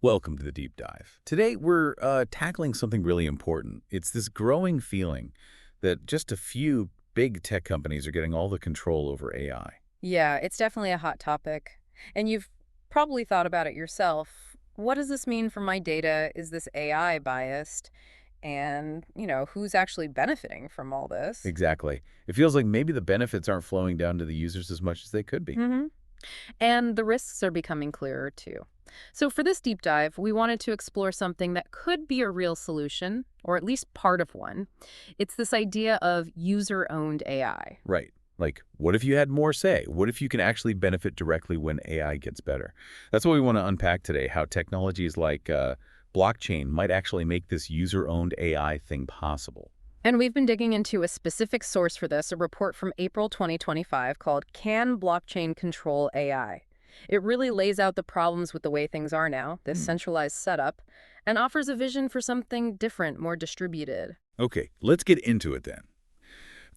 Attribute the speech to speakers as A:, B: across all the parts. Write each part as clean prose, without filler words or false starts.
A: Welcome to the deep dive. Today we're tackling something really important. It's this growing feeling that just a few big tech companies are getting all the control over AI.
B: Yeah, it's definitely a hot topic. And you've probably thought about it yourself. What does this mean for my data? Is this AI biased? And, who's actually benefiting from all this?
A: Exactly. It feels like maybe the benefits aren't flowing down to the users as much as they could be.
B: hmm And the risks are becoming clearer too. So, for this deep dive, we wanted to explore something that could be a real solution, or at least part of one. It's this idea of user owned AI.
A: Right. Like, what if you had more say? What if you can actually benefit directly when AI gets better? That's what we want to unpack today, how technologies like blockchain might actually make this user-owned AI thing possible.
B: And we've been digging into a specific source for this, a report from April 2025 called Can Blockchain Control AI? It really lays out the problems with the way things are now, this
A: Hmm.
B: centralized setup, and offers a vision for something different, more distributed.
A: Okay, let's get into it then.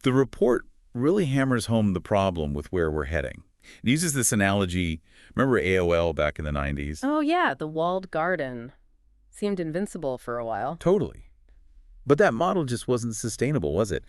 A: The report really hammers home the problem with where we're heading. It uses this analogy. Remember AOL back in the 90s?
B: Oh, yeah, the walled garden. Seemed invincible for a while.
A: Totally. But that model just wasn't sustainable, was it?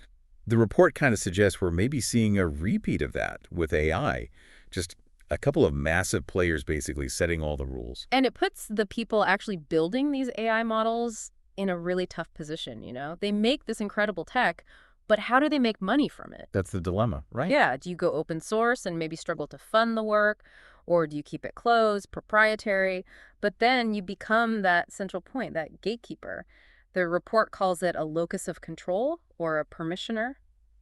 A: The report kind of suggests we're maybe seeing a repeat of that with AI. Just a couple of massive players basically setting all the rules.
B: And it puts the people actually building these AI models in a really tough position. They make this incredible tech, but how do they make money from it?
A: That's the dilemma, right?
B: Yeah, do you go open source and maybe struggle to fund the work? Or do you keep it closed, proprietary? But then you become that central point, that gatekeeper. The report calls it a locus of control or a permissioner.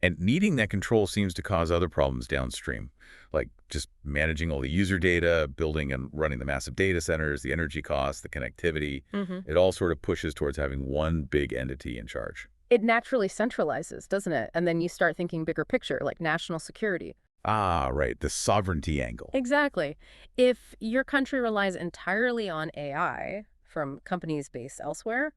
A: And needing that control seems to cause other problems downstream, like just managing all the user data, building and running the massive data centers, the energy costs, the connectivity.
B: hmm
A: It all sort of pushes towards having one big entity in charge.
B: It naturally centralizes, doesn't it? And then you start thinking bigger picture, like national security.
A: Ah, right, the sovereignty angle.
B: Exactly. If your country relies entirely on AI from companies based elsewhere,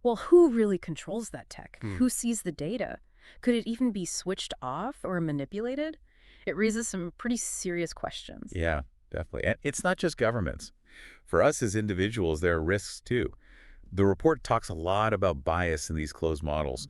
B: well, who really controls that tech?
A: Hmm.
B: Who sees the data? Could it even be switched off or manipulated? It raises some pretty serious questions.
A: Yeah, definitely. And it's not just governments. For us as individuals, there are risks too. The report talks a lot about bias in these closed models.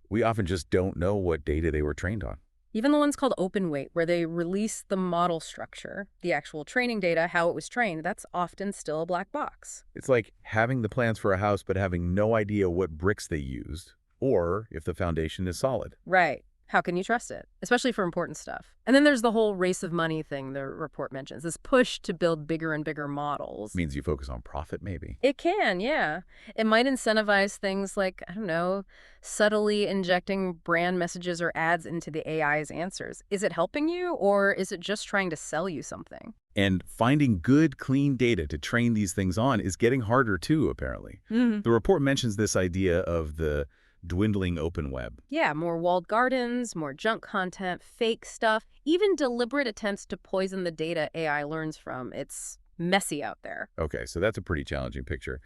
A: We often just don't know what data they were trained on.
B: Even the ones called open weight, where they release the model structure, the actual training data, how it was trained, that's often still a black box.
A: It's like having the plans for a house but having no idea what bricks they used or if the foundation is solid.
B: Right. How can you trust it? Especially for important stuff. And then there's the whole race of money thing the report mentions, this push to build bigger and bigger models.
A: Means you focus on profit, maybe.
B: It can, yeah. It might incentivize things like, I don't know, subtly injecting brand messages or ads into the AI's answers. Is it helping you or is it just trying to sell you something?
A: And finding good, clean data to train these things on is getting harder too, apparently.
B: hmm
A: The report mentions this idea of the dwindling open web.
B: Yeah, more walled gardens, more junk content, fake stuff, even deliberate attempts to poison the data AI learns from. It's messy out there.
A: Okay, so that's a pretty challenging picture.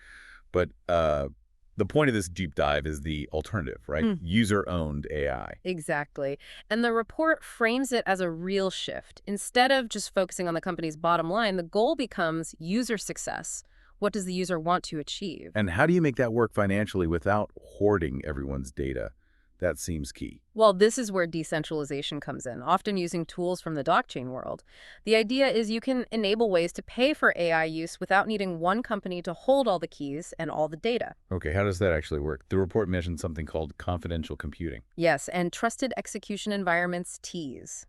A: But the point of this deep dive is the alternative, right? User-owned AI.
B: Exactly. And the report frames it as a real shift. Instead of just focusing on the company's bottom line, the goal becomes user success. What does the user want to achieve?
A: And how do you make that work financially without hoarding everyone's data? That seems key.
B: Well, this is where decentralization comes in, often using tools from the blockchain world. The idea is you can enable ways to pay for AI use without needing one company to hold all the keys and all the data.
A: Okay, how does that actually work? The report mentioned something called confidential computing.
B: Yes, and trusted execution environments, TEEs.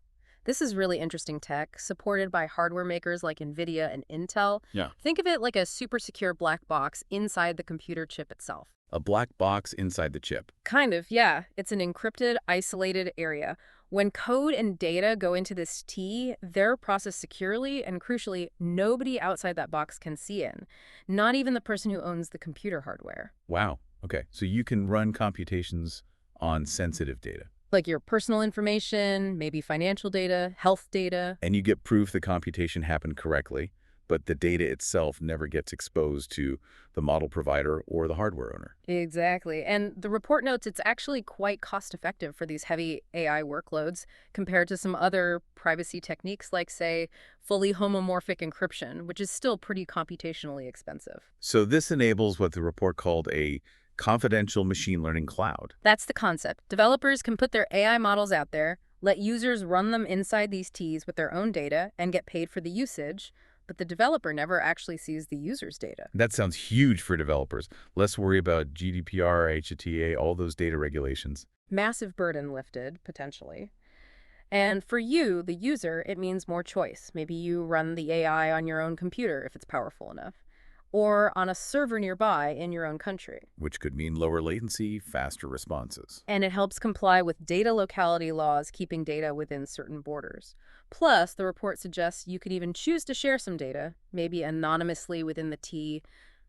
B: This is really interesting tech, supported by hardware makers like NVIDIA and Intel.
A: Yeah.
B: Think of it like a super secure black box inside the computer chip itself.
A: A black box inside the chip.
B: Kind of, yeah. It's an encrypted, isolated area. When code and data go into this T, they're processed securely, and crucially, nobody outside that box can see in. Not even the person who owns the computer hardware.
A: Wow. Okay, so you can run computations on sensitive data.
B: Like your personal information, maybe financial data, health data.
A: And you get proof the computation happened correctly. but the data itself never gets exposed to the model provider or the hardware owner.
B: Exactly. And the report notes it's actually quite cost effective for these heavy AI workloads compared to some other privacy techniques like, say, fully homomorphic encryption, which is still pretty computationally expensive.
A: So this enables what the report called a confidential machine learning cloud.
B: That's the concept. Developers can put their AI models out there, let users run them inside these Ts with their own data, and get paid for the usage, but the developer never actually sees the user's data.
A: That sounds huge for developers. Less worry about GDPR, HTA, all those data regulations.
B: Massive burden lifted, potentially. And for you, the user, it means more choice. Maybe you run the AI on your own computer if it's powerful enough, or on a server nearby in your own country.
A: Which could mean lower latency, faster responses.
B: And it helps comply with data locality laws, keeping data within certain borders. Plus, the report suggests you could even choose to share some data, maybe anonymously within the T,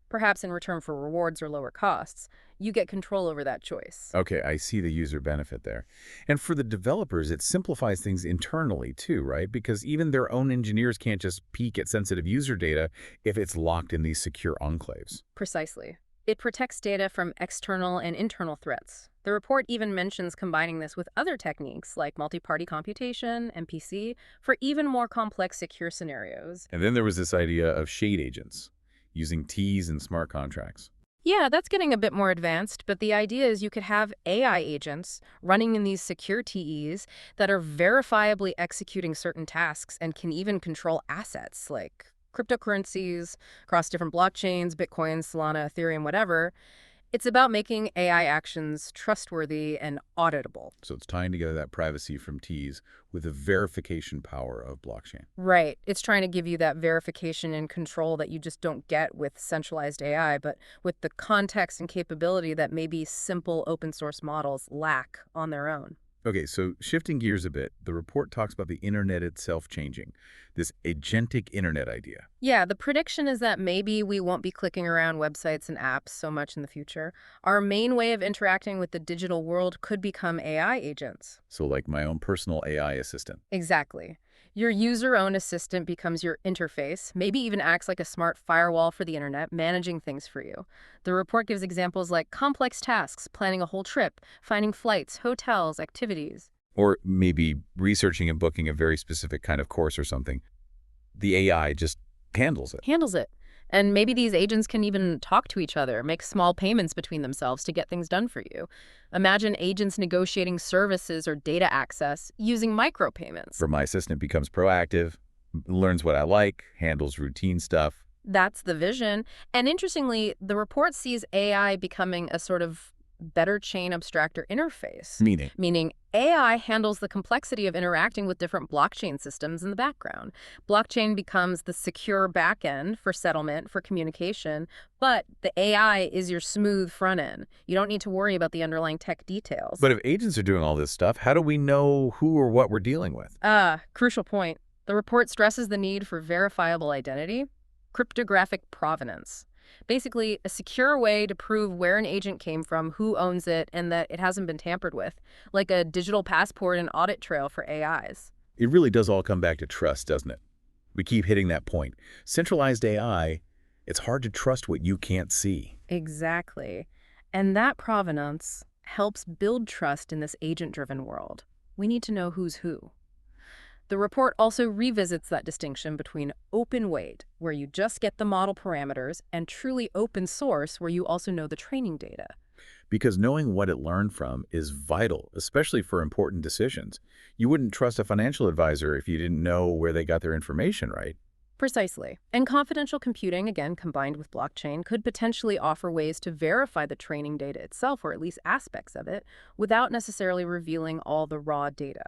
B: perhaps in return for rewards or lower costs. You get control over that choice.
A: Okay, I see the user benefit there. And for the developers, it simplifies things internally too, right? Because even their own engineers can't just peek at sensitive user data if it's locked in these secure enclaves.
B: Precisely. It protects data from external and internal threats. The report even mentions combining this with other techniques like multi-party computation, MPC, for even more complex secure scenarios.
A: And then there was this idea of shade agents, using Ts and smart contracts.
B: Yeah, that's getting a bit more advanced, but the idea is you could have AI agents running in these secure TEs that are verifiably executing certain tasks and can even control assets like cryptocurrencies across different blockchains, Bitcoin, Solana, Ethereum, whatever. It's about making AI actions trustworthy and auditable.
A: So it's tying together that privacy from Ts with the verification power of blockchain.
B: Right. It's trying to give you that verification and control that you just don't get with centralized AI, but with the context and capability that maybe simple open source models lack on their own.
A: Okay, so shifting gears a bit, the report talks about the internet itself changing, this agentic internet idea.
B: Yeah, the prediction is that maybe we won't be clicking around websites and apps so much in the future. Our main way of interacting with the digital world could become AI agents.
A: So like my own personal AI assistant.
B: Exactly. Your user-owned assistant becomes your interface, maybe even acts like a smart firewall for the internet, managing things for you. The report gives examples like complex tasks, planning a whole trip, finding flights, hotels, activities.
A: Or maybe researching and booking a very specific kind of course or something. The AI just handles it.
B: Handles it. And maybe these agents can even talk to each other, make small payments between themselves to get things done for you. Imagine agents negotiating services or data access using micropayments.
A: For my assistant becomes proactive, learns what I like, handles routine stuff.
B: That's the vision. And interestingly, the report sees AI becoming a sort of better chain abstractor interface. Meaning AI handles the complexity of interacting with different blockchain systems in the background. Blockchain becomes the secure backend for settlement, for communication, but the AI is your smooth front end. You don't need to worry about the underlying tech details.
A: But if agents are doing all this stuff, how do we know who or what we're dealing with?
B: Crucial point. The report stresses the need for verifiable identity, cryptographic provenance. Basically, a secure way to prove where an agent came from, who owns it, and that it hasn't been tampered with, like a digital passport and audit trail for AIs.
A: It really does all come back to trust, doesn't it? We keep hitting that point. Centralized AI, it's hard to trust what you can't see.
B: Exactly. And that provenance helps build trust in this agent-driven world. We need to know who's who. The report also revisits that distinction between open weight, where you just get the model parameters, and truly open source, where you also know the training data.
A: Because knowing what it learned from is vital, especially for important decisions. You wouldn't trust a financial advisor if you didn't know where they got their information, right?
B: Precisely. And confidential computing, again, combined with blockchain, could potentially offer ways to verify the training data itself, or at least aspects of it, without necessarily revealing all the raw data.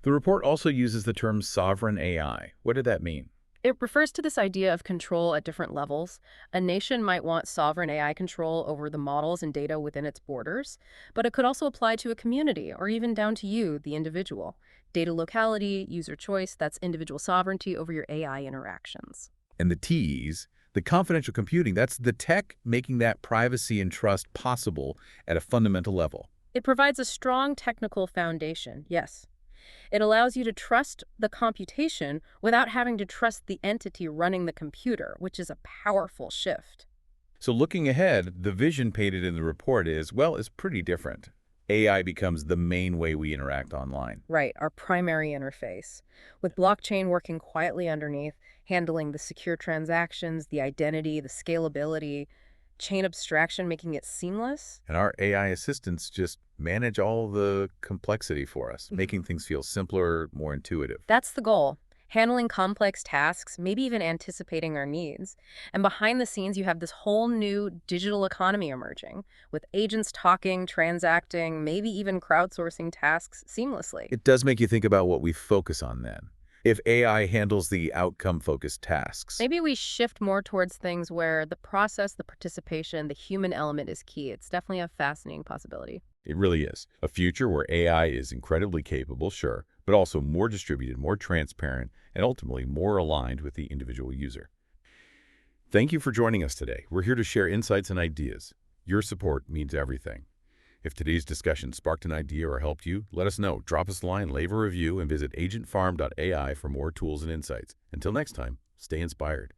A: The report also uses the term sovereign AI. What did that mean?
B: It refers to this idea of control at different levels. A nation might want sovereign AI control over the models and data within its borders, but it could also apply to a community or even down to you, the individual. Data locality, user choice, that's individual sovereignty over your AI interactions.
A: And the T's, the confidential computing, that's the tech making that privacy and trust possible at a fundamental level.
B: It provides a strong technical foundation, yes. It allows you to trust the computation without having to trust the entity running the computer, which is a powerful shift.
A: So looking ahead, the vision painted in the report is pretty different. AI becomes the main way we interact online.
B: Right, our primary interface. With blockchain working quietly underneath, handling the secure transactions, the identity, the scalability, chain abstraction making it seamless.
A: And our AI assistants just manage all the complexity for us, making things feel simpler, more intuitive.
B: That's the goal. Handling complex tasks, maybe even anticipating our needs. And behind the scenes, you have this whole new digital economy emerging, with agents talking, transacting, maybe even crowdsourcing tasks seamlessly.
A: It does make you think about what we focus on then. If AI handles the outcome-focused tasks,
B: Maybe we shift more towards things where the process, the participation, the human element is key. It's definitely a fascinating possibility.
A: it really is. A future where AI is incredibly capable, sure, but also more distributed, more transparent, and ultimately more aligned with the individual user. Thank you for joining us today. We're here to share insights and ideas. Your support means everything. If today's discussion sparked an idea or helped you, let us know. Drop us a line, leave a review, and visit agentfarm.ai for more tools and insights. Until next time, stay inspired.